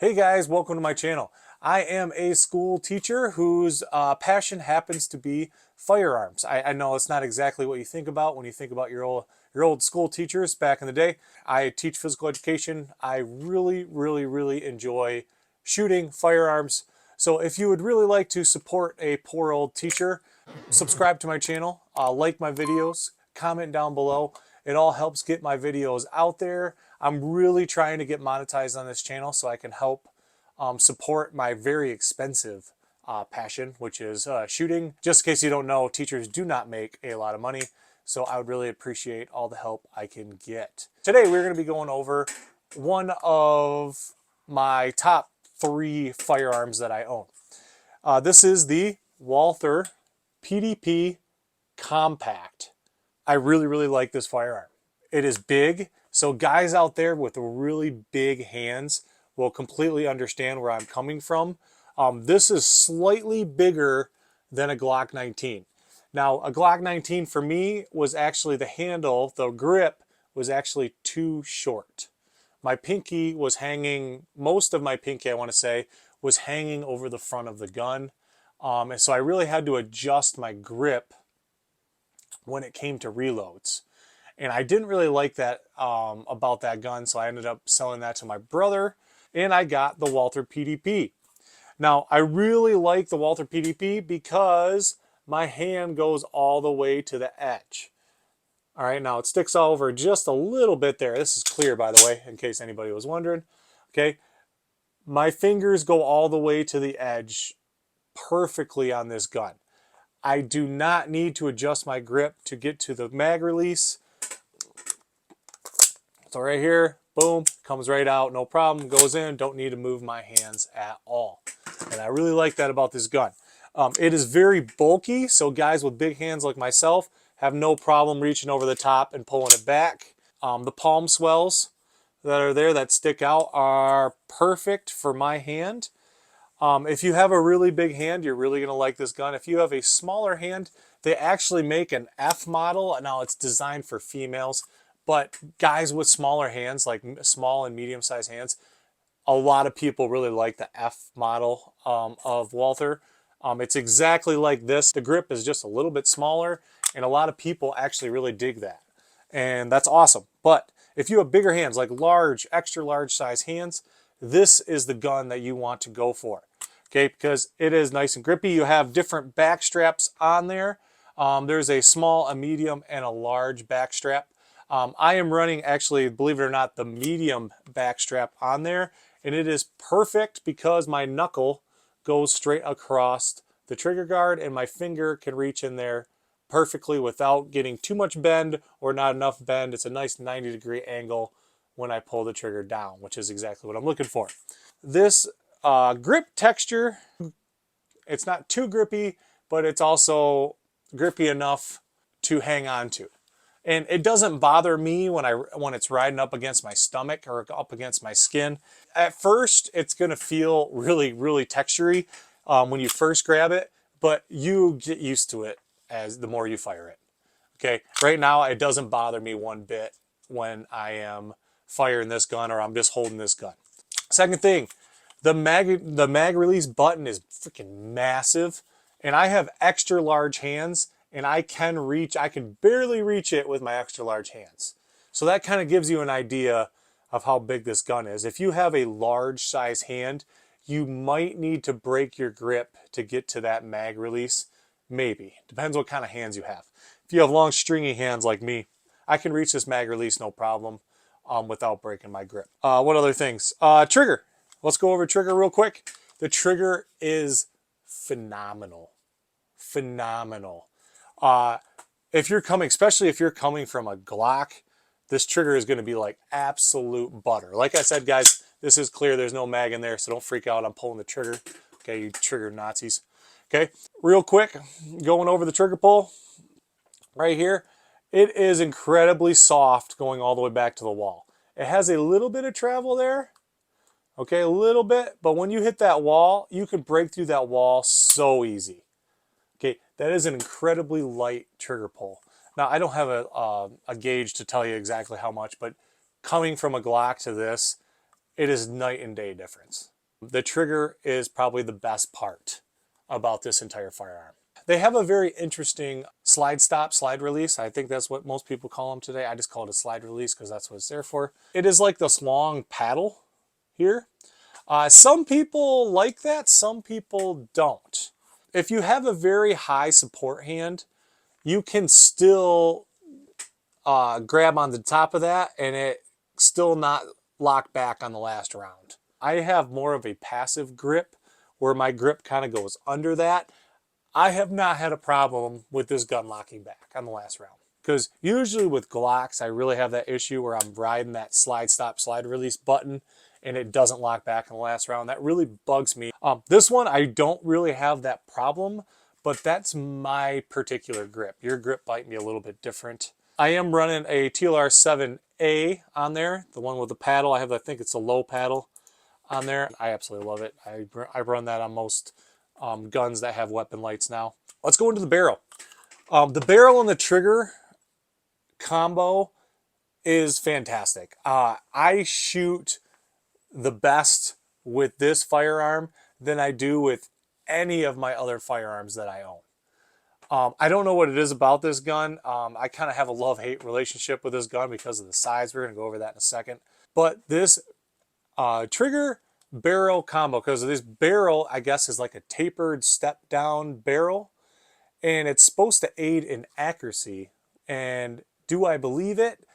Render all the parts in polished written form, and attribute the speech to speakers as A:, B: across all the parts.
A: Hey guys, welcome to my channel. I am a school teacher whose passion happens to be firearms. I know it's not exactly what you think about when you think about your old school teachers back in the day. I teach physical education. I really enjoy shooting firearms. So if you would really like to support a poor old teacher, subscribe to my channel, like my videos, comment down below. It all helps get my videos out there. I'm really trying to get monetized on this channel so I can help support my very expensive passion, which is shooting. Just in case you don't know, teachers do not make a lot of money, so I would really appreciate all the help I can get. Today we're going to be going over one of my top 3 firearms that I own. This is the Walther PDP Compact. I really like this firearm. It is big, so guys out there with really big hands will completely understand where I'm coming from. This is slightly bigger than a Glock 19. Now, a Glock 19 for me was actually the handle, the grip was actually too short. My pinky was hanging, most of my pinky, I want to say, was hanging over the front of the gun. And so I really had to adjust my grip when it came to reloads. And I didn't really like that about that gun, so I ended up selling that to my brother, and I got the Walther PDP. Now, I really like the Walther PDP because my hand goes all the way to the edge. All right, now it sticks over just a little bit there. This is clear, by the way, in case anybody was wondering. Okay, my fingers go all the way to the edge perfectly on this gun. I do not need to adjust my grip to get to the mag release. So right here, boom, comes right out, no problem, goes in, don't need to move my hands at all. And I really like that about this gun. It is very bulky, so guys with big hands like myself have no problem reaching over the top and pulling it back. The palm swells that are there that stick out are perfect for my hand. If you have a really big hand, you're really going to like this gun. If you have a smaller hand, they actually make an F model. Now it's designed for females, but guys with smaller hands, like small and medium-sized hands, a lot of people really like the F model of Walther. It's exactly like this. The grip is just a little bit smaller, and a lot of people actually really dig that. And that's awesome. But if you have bigger hands, like large, extra large size hands, this is the gun that you want to go for. Okay, because it is nice and grippy. You have different back straps on there. There's a small, a medium, and a large back strap. I am running, actually, believe it or not, the medium back strap on there, and it is perfect because my knuckle goes straight across the trigger guard and my finger can reach in there perfectly without getting too much bend or not enough bend. It's a nice 90-degree angle when I pull the trigger down, which is exactly what I'm looking for. This grip texture, it's not too grippy, but it's also grippy enough to hang on to. And it doesn't bother me when it's riding up against my stomach or up against my skin. At first, it's going to feel really textury when you first grab it, but you get used to it as the more you fire it. Okay, right now it doesn't bother me one bit when I am firing this gun or I'm just holding this gun. Second thing, the mag release button is freaking massive, and I have extra large hands, and I can barely reach it with my extra large hands. So that kind of gives you an idea of how big this gun is. If you have a large size hand, you might need to break your grip to get to that mag release. Maybe. Depends what kind of hands you have. If you have long stringy hands like me, I can reach this mag release no problem without breaking my grip. What other things? Trigger. Let's go over trigger real quick. The trigger is phenomenal. Phenomenal. If you're coming, especially if you're coming from a Glock, this trigger is going to be like absolute butter. Like I said, guys, this is clear. There's no mag in there, so don't freak out. I'm pulling the trigger. Okay, you trigger Nazis. Okay, real quick, going over the trigger pull right here. It is incredibly soft going all the way back to the wall. It has a little bit of travel there. Okay, a little bit, but when you hit that wall, you can break through that wall so easy. Okay, that is an incredibly light trigger pull. Now, I don't have a gauge to tell you exactly how much, but coming from a Glock to this, it is night and day difference. The trigger is probably the best part about this entire firearm. They have a very interesting slide stop, slide release. I think that's what most people call them today. I just call it a slide release because that's what it's there for. It is like this long paddle here. Some people like that, some people don't. If you have a very high support hand, you can still grab on the top of that and it still not lock back on the last round. I have more of a passive grip where my grip kind of goes under that. I have not had a problem with this gun locking back on the last round. Because usually with Glocks, I really have that issue where I'm riding that slide stop, slide release button and it doesn't lock back in the last round. That really bugs me. This one, I don't really have that problem, but that's my particular grip. Your grip might be a little bit different. I am running a TLR7A on there, the one with the paddle. I think it's a low paddle on there. I absolutely love it. I run that on most guns that have weapon lights now. Let's go into the barrel. The barrel and the trigger combo is fantastic. I shoot the best with this firearm than I do with any of my other firearms that I own. I don't know what it is about this gun. I kind of have a love-hate relationship with this gun because of the size. We're going to go over that in a second. But this trigger barrel combo, because this barrel, I guess, is like a tapered step-down barrel, and it's supposed to aid in accuracy. And do I believe it?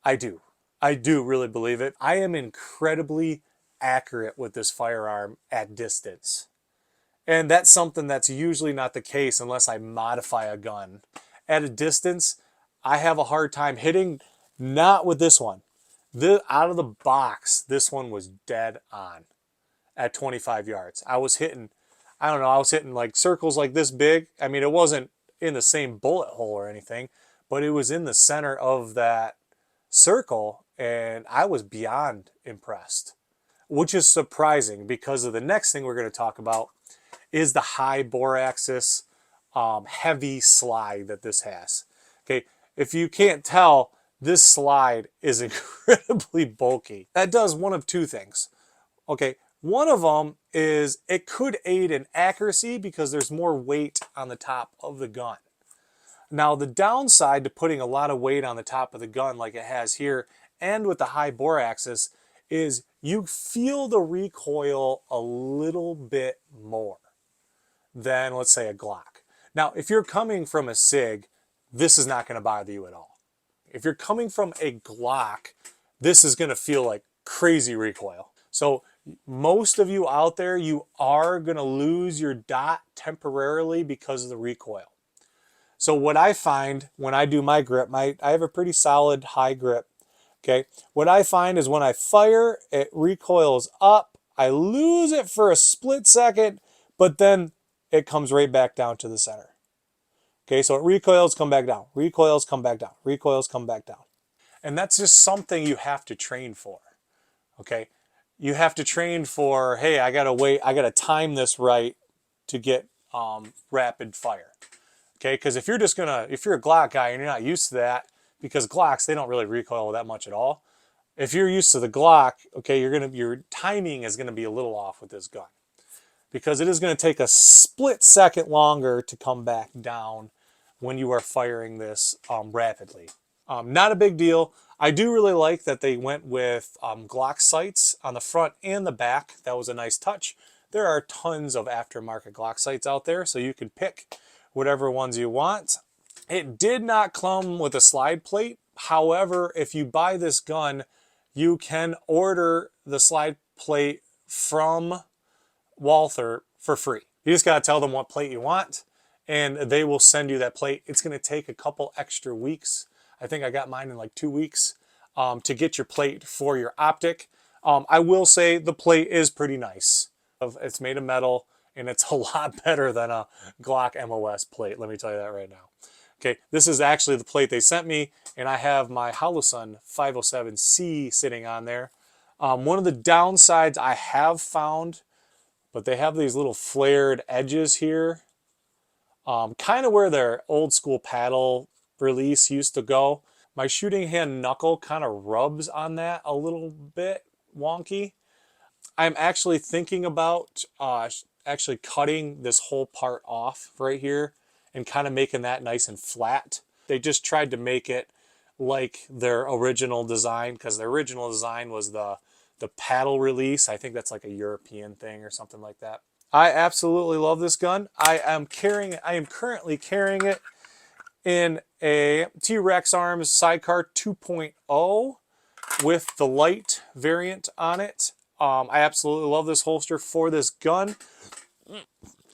A: I do. I do really believe it. I am incredibly accurate with this firearm at distance. And that's something that's usually not the case unless I modify a gun. At a distance, I have a hard time hitting, not with this one. Out of the box, this one was dead on at 25 yards. I was hitting like circles like this big. I mean, it wasn't in the same bullet hole or anything, but it was in the center of that circle, and I was beyond impressed, which is surprising because of the next thing we're going to talk about is the high bore axis heavy slide that this has. Okay, if you can't tell, this slide is incredibly bulky. That does one of two things. Okay, one of them is it could aid in accuracy because there's more weight on the top of the gun. Now, the downside to putting a lot of weight on the top of the gun like it has here and with the high bore axis is you feel the recoil a little bit more than, let's say, a Glock. Now, if you're coming from a SIG, this is not going to bother you at all. If you're coming from a Glock, this is going to feel like crazy recoil. So most of you out there, you are going to lose your dot temporarily because of the recoil. So what I find when I do my grip, I have a pretty solid high grip. Okay, what I find is when I fire, it recoils up. I lose it for a split second, but then it comes right back down to the center. Okay, so it recoils, come back down, recoils, come back down, recoils, come back down. And that's just something you have to train for. Okay, you have to train for, hey, I gotta wait, I gotta time this right to get rapid fire. Okay, because if you're a Glock guy and you're not used to that, because Glocks, they don't really recoil that much at all. If you're used to the Glock, okay, your timing is gonna be a little off with this gun, because it is gonna take a split second longer to come back down when you are firing this rapidly. Not a big deal. I do really like that they went with Glock sights on the front and the back. That was a nice touch. There are tons of aftermarket Glock sights out there, so you can pick whatever ones you want. It did not come with a slide plate. However, if you buy this gun, you can order the slide plate from Walther for free. You just got to tell them what plate you want, and they will send you that plate. It's going to take a couple extra weeks. I think I got mine in like 2 weeks to get your plate for your optic. I will say the plate is pretty nice. It's made of metal, and it's a lot better than a Glock MOS plate. Let me tell you that right now. Okay, this is actually the plate they sent me, and I have my Holosun 507C sitting on there. One of the downsides I have found, but they have these little flared edges here, kind of where their old school paddle release used to go. My shooting hand knuckle kind of rubs on that a little bit wonky. I'm actually thinking about actually cutting this whole part off right here and kind of making that nice and flat. They just tried to make it like their original design, because their original design was the paddle release. I think that's like a European thing or something like that. I absolutely love this gun. I am currently carrying it in a T-Rex Arms Sidecar 2.0 with the light variant on it. I absolutely love this holster for this gun.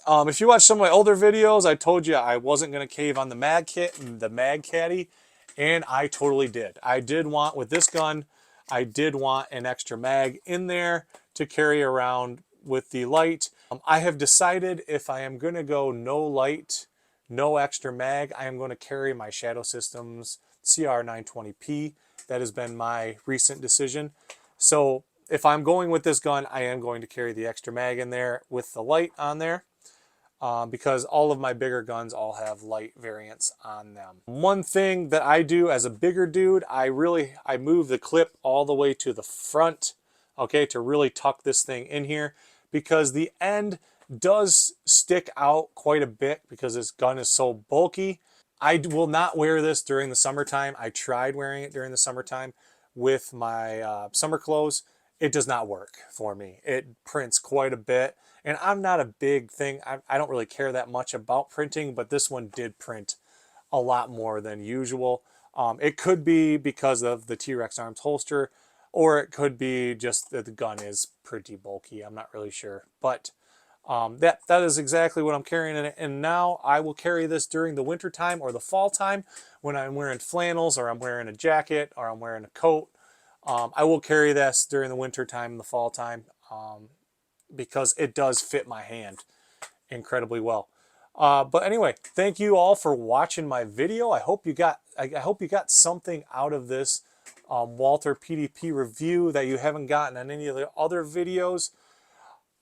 A: If you watch some of my older videos, I told you I wasn't going to cave on the mag kit and the mag caddy, and I totally did. I did want, with this gun, I did want an extra mag in there to carry around with the light. I have decided if I am going to go no light, no extra mag, I am going to carry my Shadow Systems CR920P. That has been my recent decision. So if I'm going with this gun, I am going to carry the extra mag in there with the light on there. Because all of my bigger guns all have light variants on them. One thing that I do as a bigger dude, I move the clip all the way to the front, okay, to really tuck this thing in here, because the end does stick out quite a bit because this gun is so bulky. I will not wear this during the summertime. I tried wearing it during the summertime with my summer clothes. It does not work for me. It prints quite a bit. And I'm not a big thing. I don't really care that much about printing, but this one did print a lot more than usual. It could be because of the T-Rex Arms holster, or it could be just that the gun is pretty bulky. I'm not really sure. But that is exactly what I'm carrying in it. And now I will carry this during the winter time or the fall time when I'm wearing flannels, or I'm wearing a jacket, or I'm wearing a coat. I will carry this during the winter time and the fall time. Because it does fit my hand incredibly well. But anyway, thank you all for watching my video. I hope you got something out of this Walther PDP review that you haven't gotten in any of the other videos.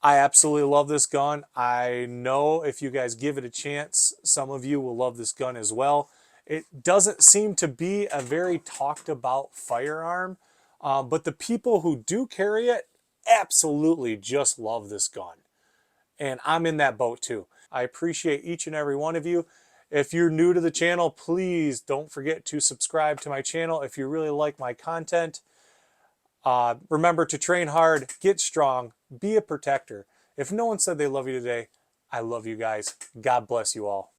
A: I absolutely love this gun. I know if you guys give it a chance, some of you will love this gun as well. It doesn't seem to be a very talked about firearm, but the people who do carry it absolutely just love this gun. And I'm in that boat too. I appreciate each and every one of you. If you're new to the channel, please don't forget to subscribe to my channel if you really like my content. Remember to train hard, get strong, be a protector. If no one said they love you today, I love you guys. God bless you all.